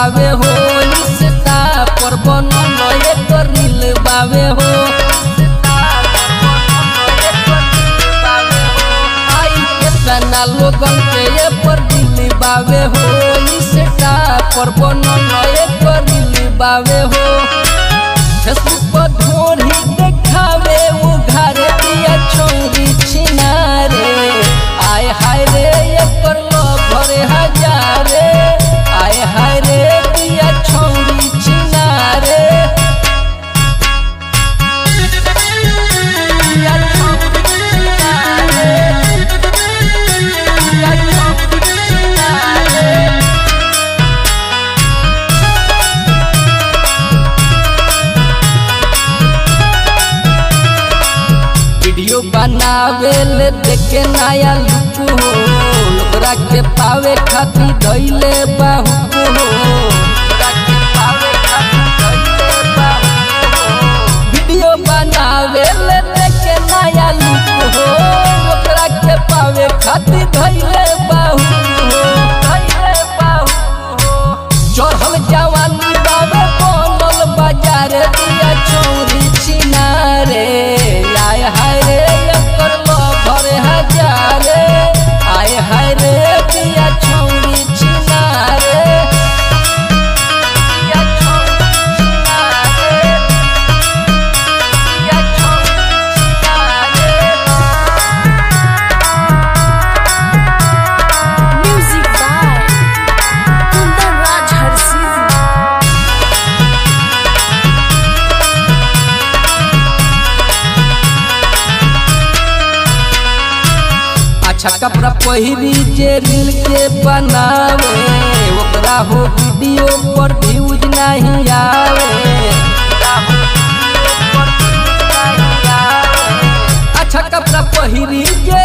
बावे हो इंस्टा पर बनल एकर रील बावे हो। आई केतना लोगन के ये पर दिल बावे हो इंस्टा पर बनल एकर रील बावे हो। फेसबुक पर ढोरी देखावे वो घरे दिया छोरी छिनारे। आय हाय रे एकर लभर हजारे। आय हाय रे दिया छोरी छिनारे। दिया छोरी छिनारे। दिया छोरी छिनारे। वीडियो बनावे ले देखे नया लुक हो। ओकरा के पावे खातिर धइले बाहु हो। ओकरा के पावे खातिर धइले बाहु हो। वीडियो बनावे ले देखे नया लुक हो। ओकरा के पावे खातिर धइले बाहु हो। धइले बाहु हो। चढ़ल जवानी बावे बनल बाजार दिया छोरी छिनारे। आय हाय रे एकर लभर हजारे। आय हाय रे दिया छोरी छिनारे। दिया छोरी छिनारे। दिया छोरी छिनारे। Music by Kundan Raj Harsi। अच्छा कपड़ा पहिरी जे रील के बनावे ओकरा हो वीडियो पर व्यूज नहीं आवे। अच्छा कपड़ा पहिरी जे